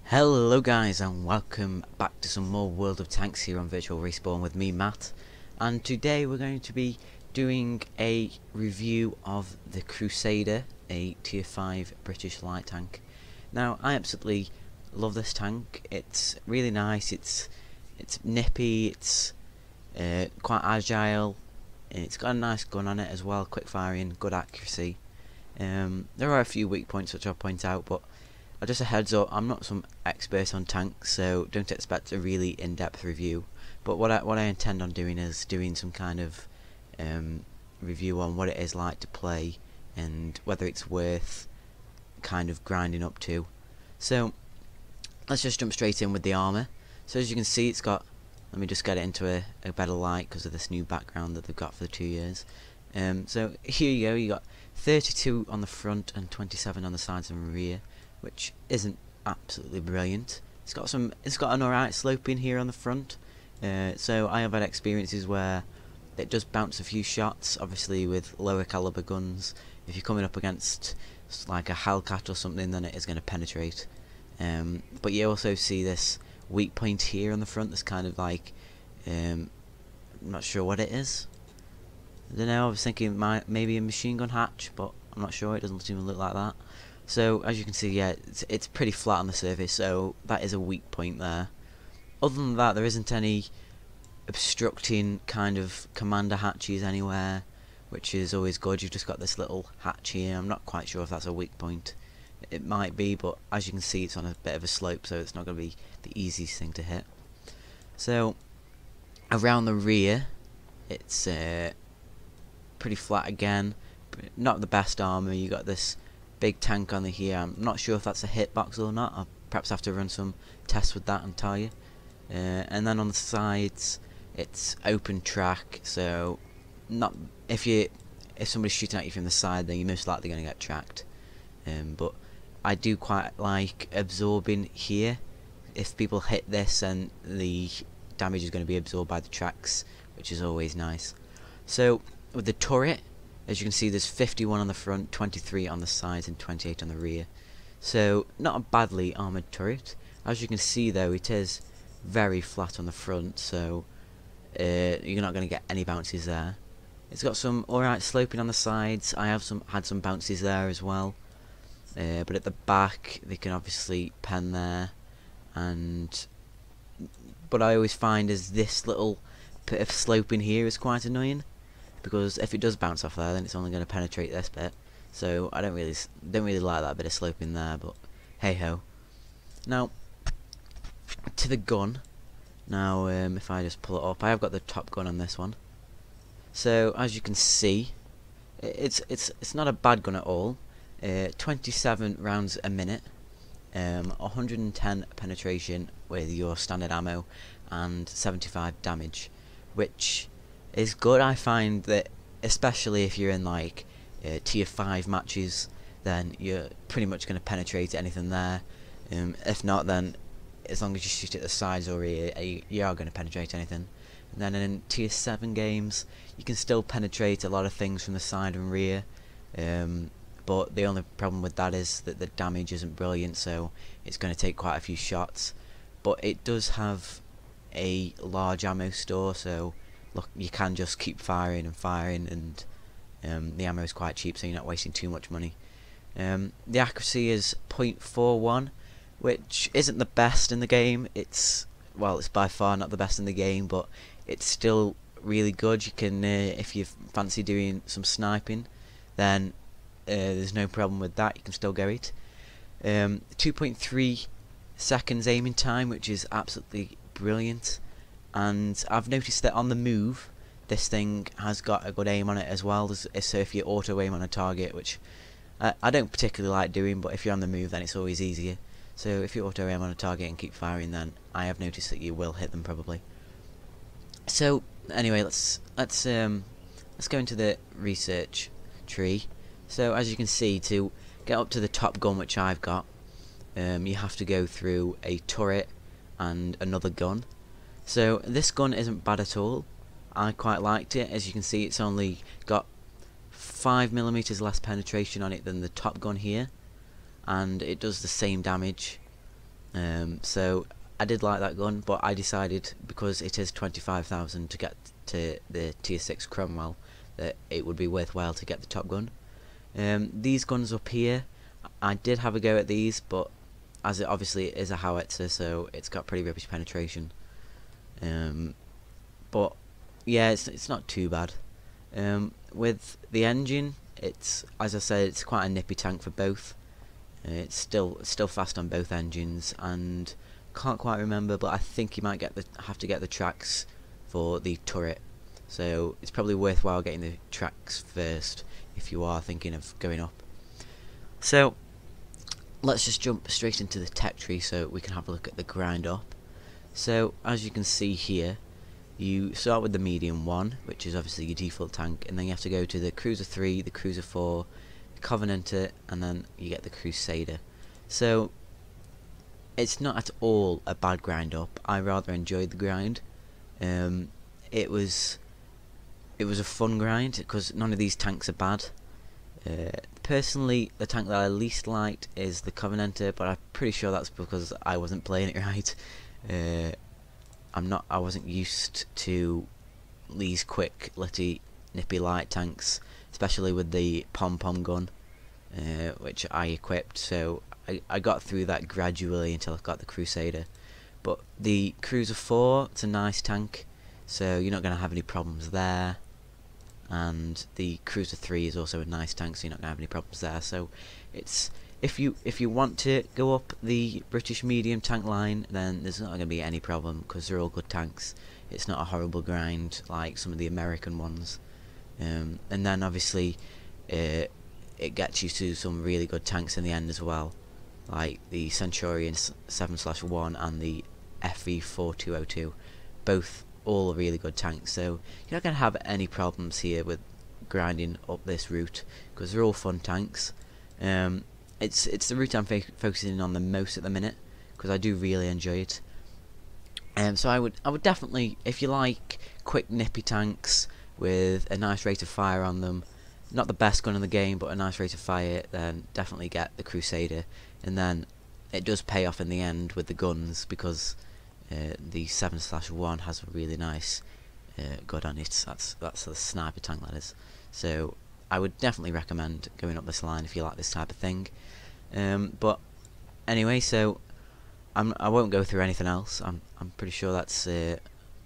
Hello guys and welcome back to some more World of Tanks here on Virtual Respawn with me, Matt, and today we're going to be doing a review of the Crusader, a tier 5 British light tank. Now I absolutely love this tank. It's really nice, it's nippy, it's quite agile, and it's got a nice gun on it as well, quick firing, good accuracy. There are a few weak points which I'll point out, but just a heads up, I'm not some expert on tanks, so don't expect a really in-depth review. But what I intend on doing is doing some kind of review on what it is like to play and whether it's worth kind of grinding up to. So let's just jump straight in with the armour. So as you can see, it's got, let me just get it into a better light because of this new background that they've got for the 2 years. So here you go, you got 32 on the front and 27 on the sides and rear, which isn't absolutely brilliant. It's got an alright sloping here on the front. So I have had experiences where it does bounce a few shots. Obviously with lower caliber guns, if you're coming up against like a Hellcat or something, then it is going to penetrate. But you also see this weak point here on the front. That's kind of like, I'm not sure what it is. I don't know. I was thinking maybe a machine gun hatch, but I'm not sure. It doesn't even look like that. So as you can see, yeah, it's pretty flat on the surface, so that is a weak point there. Other than that, there isn't any obstructing kind of commander hatches anywhere, which is always good. You've just got this little hatch here. I'm not quite sure if that's a weak point. It might be, but as you can see, it's on a bit of a slope, so it's not going to be the easiest thing to hit. So around the rear, it's pretty flat again. Not the best armour. You got this big tank on the here. I'm not sure if that's a hitbox or not. I'll perhaps have to run some tests with that and tell you. And then on the sides, it's open track, so not if somebody's shooting at you from the side, then you're most likely going to get tracked. But I do quite like absorbing here. If people hit this, and the damage is going to be absorbed by the tracks, which is always nice. So with the turret, as you can see, there's 51 on the front, 23 on the sides, and 28 on the rear. So not a badly armoured turret. As you can see though, it is very flat on the front, so you're not going to get any bounces there. It's got some alright sloping on the sides. I have had some bounces there as well. But at the back, they can obviously pen there. But I always find is this little bit of sloping here is quite annoying, because if it does bounce off there, then it's only going to penetrate this bit. So I don't really like that bit of sloping there, but hey ho. Now to the gun. Now if I just pull it up, I have got the top gun on this one. So as you can see, it's not a bad gun at all. 27 rounds a minute, 110 penetration with your standard ammo, and 75 damage, which is good. I find that especially if you're in like tier 5 matches, then you're pretty much going to penetrate anything there. If not, then as long as you shoot at the sides or rear, you are going to penetrate anything. And then in tier 7 games, you can still penetrate a lot of things from the side and rear, but the only problem with that is that the damage isn't brilliant, so it's going to take quite a few shots. But it does have a large ammo store, so look, you can just keep firing and firing, and the ammo is quite cheap, so you're not wasting too much money. The accuracy is 0.41, which isn't the best in the game. It's by far not the best in the game, but it's still really good. You can, if you fancy doing some sniping, then there's no problem with that. You can still go it. 2.3 seconds aiming time, which is absolutely brilliant. And I've noticed that on the move, this thing has got a good aim on it as well. So if you auto aim on a target, which I don't particularly like doing, but if you're on the move, then it's always easier. So if you auto aim on a target and keep firing, then I have noticed that you will hit them probably. So anyway, let's go into the research tree. So as you can see, to get up to the top gun, which I've got, you have to go through a turret and another gun. So this gun isn't bad at all. I quite liked it. As you can see, it's only got 5mm less penetration on it than the top gun here, and it does the same damage. So I did like that gun, but I decided, because it is 25,000 to get to the tier 6 Cromwell, that it would be worthwhile to get the top gun. These guns up here, I did have a go at these, but as it obviously is a howitzer, so it's got pretty rubbish penetration. But yeah, it's not too bad. With the engine, it's, as I said, it's quite a nippy tank for both. It's still fast on both engines, and can't quite remember, but I think you might have to get the tracks for the turret. So it's probably worthwhile getting the tracks first if you are thinking of going up. So let's just jump straight into the tech tree so we can have a look at the grind up. So as you can see here, you start with the medium one, which is obviously your default tank, and then you have to go to the Cruiser 3, the Cruiser 4, the Covenanter, and then you get the Crusader. So it's not at all a bad grind up. I rather enjoyed the grind. It was a fun grind because none of these tanks are bad. Personally, the tank that I least liked is the Covenanter, but I'm pretty sure that's because I wasn't playing it right. I wasn't used to these quick, litty, nippy light tanks, especially with the pom-pom gun, which I equipped. So I got through that gradually until I got the Crusader. But the Cruiser 4, it's a nice tank, so you're not going to have any problems there. And the Cruiser 3 is also a nice tank, so you're not going to have any problems there. So it's, if you want to go up the British medium tank line, then there's not going to be any problem because they're all good tanks. It's not a horrible grind like some of the American ones. And then obviously it gets you to some really good tanks in the end as well, like the Centurion 7/1 and the FV4202, both all really good tanks. So you're not going to have any problems here with grinding up this route because they're all fun tanks. It's the route I'm focusing on the most at the minute because I do really enjoy it. So I would definitely, if you like quick nippy tanks with a nice rate of fire on them, not the best gun in the game but a nice rate of fire, then definitely get the Crusader. And then it does pay off in the end with the guns because the 7/1 has a really nice gun on it. That's the sniper tank, that is. So I would definitely recommend going up this line if you like this type of thing. But anyway, so I won't go through anything else. I'm pretty sure that's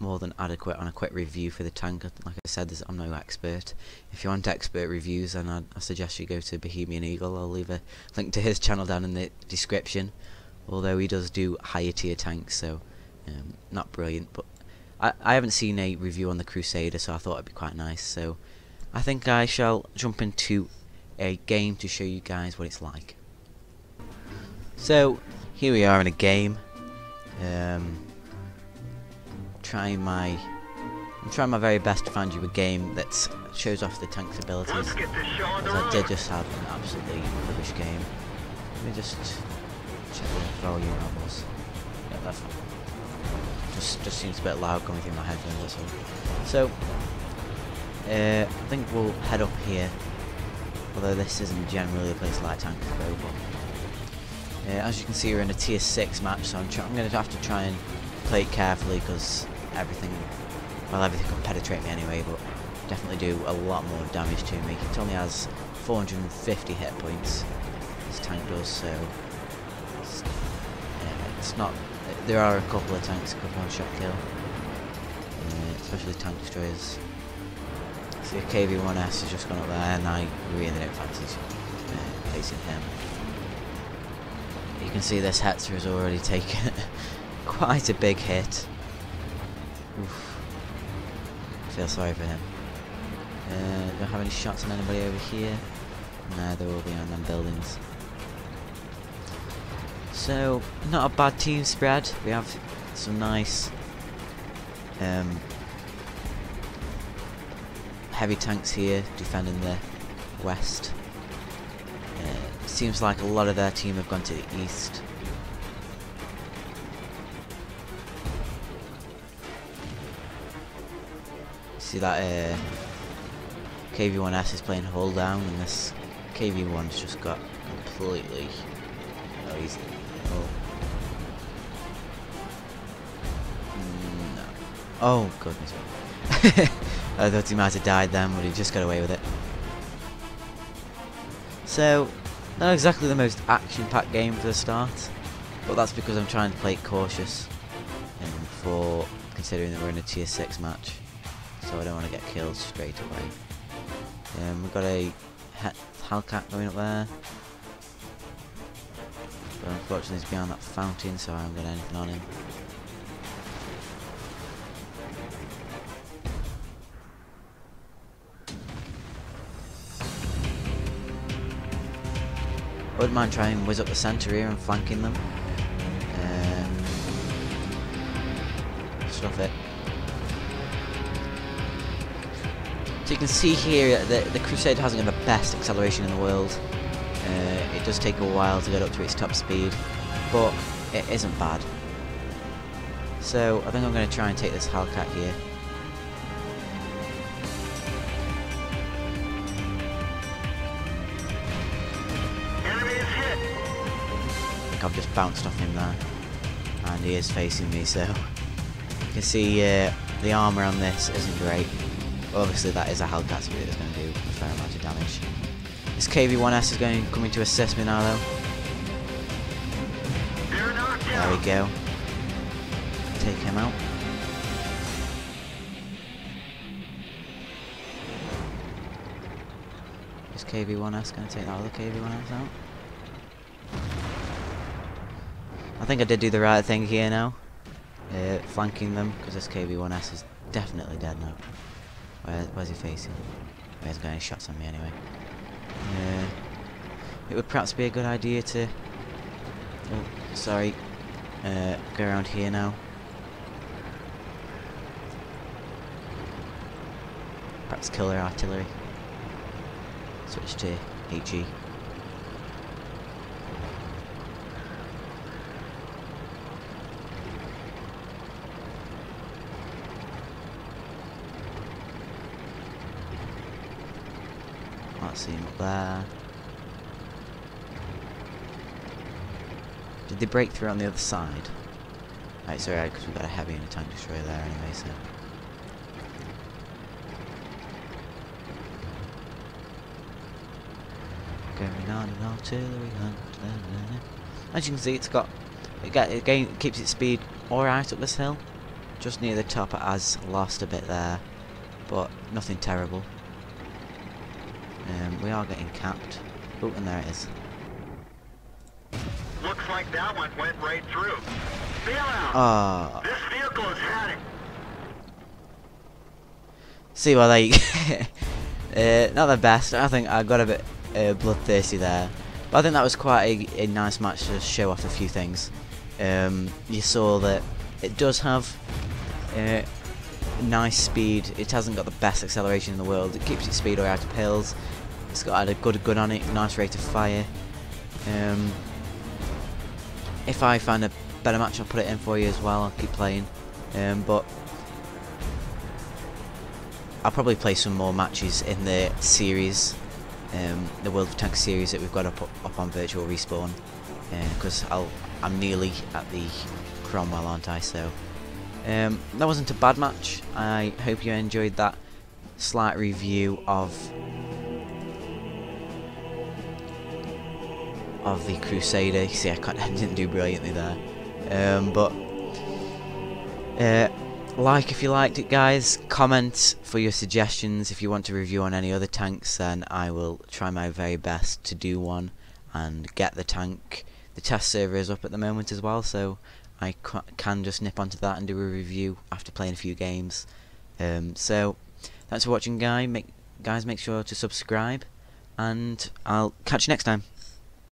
more than adequate on a quick review for the tank. Like I said, I'm no expert. If you want expert reviews, then I suggest you go to Bohemian Eagle. I'll leave a link to his channel down in the description. Although he does do higher tier tanks, so not brilliant. But I haven't seen a review on the Crusader, so I thought it'd be quite nice. So I think I shall jump into a game to show you guys what it's like. So here we are in a game. I'm trying my very best to find you a game that shows off the tank's abilities, as I did just have an absolutely rubbish game. Let me just check the volume levels. Yeah, that's fine. Just seems a bit loud coming through my headphones. So I think we'll head up here, although this isn't generally a place like tanks to go. But as you can see, we're in a tier 6 match, so I'm going to have to try and play it carefully because everything can penetrate me anyway, but definitely do a lot more damage to me. It only has 450 hit points, this tank does, so it's not. There are a couple of tanks that could one-shot kill, especially tank destroyers. See, a KV-1S has just gone up there, and I really don't fancy facing him. You can see this Hetzer has already taken quite a big hit. Oof. I feel sorry for him. Don't have any shots on anybody over here. No, they're all behind them buildings. So, not a bad team spread. We have some nice heavy tanks here defending the west. Seems like a lot of their team have gone to the east. See that KV-1S is playing hull down, and this KV-1's just got completely. Oh, Oh, goodness. I thought he might have died then, but he just got away with it. So, not exactly the most action-packed game for the start, but that's because I'm trying to play it cautious, for considering that we're in a tier 6 match, so I don't want to get killed straight away. We've got a Hellcat going up there, but unfortunately he's behind that fountain, so I haven't got anything on him. I wouldn't mind trying and whiz up the centre here and flanking them. Stuff it. So you can see here that the Crusader hasn't got the best acceleration in the world. It does take a while to get up to its top speed, but it isn't bad. So I think I'm going to try and take this Hellcat here. I think I've just bounced off him there, and he is facing me, so you can see the armour on this isn't great. Obviously that is a Hellcat, so it's going to do a fair amount of damage. This KV-1S is coming to assist me now though. There we go. Take him out. Is KV-1S going to take that other KV-1S out? I think I did do the right thing here now. Flanking them, because this KV-1S is definitely dead now. Where's he facing? He hasn't got any shots on me anyway. It would perhaps be a good idea to... Oh, sorry. Go around here now. Perhaps kill their artillery. Switch to HE. Let's see him up there. Did they break through on the other side? Right, sorry, because we've got a heavy and a tank destroyer there anyway, so... Going on an artillery hunt. As you can see, it keeps its speed alright up this hill. Just near the top it has lost a bit there, but nothing terrible. We are getting capped. Oh, and there it is. Looks like that one went right through. Bail out. Oh. This vehicle is heading. See, well, not the best. I think I got a bit bloodthirsty there, but I think that was quite a nice match to show off a few things. You saw that it does have nice speed. It hasn't got the best acceleration in the world. It keeps its speed right up hills. It's got a good gun on it, nice rate of fire. If I find a better match, I'll put it in for you as well. I'll keep playing, but I'll probably play some more matches in the series, the World of Tanks series that we've got up on Virtual Respawn, because I'm nearly at the Cromwell, aren't I? So that wasn't a bad match. I hope you enjoyed that slight review of the Crusader. You see, I didn't do brilliantly there, but like if you liked it, guys. Comment for your suggestions. If you want to review on any other tanks, then I will try my very best to do one and get the tank. The test server is up at the moment as well, so I can just nip onto that and do a review after playing a few games. So thanks for watching, guys. Make sure to subscribe, and I'll catch you next time.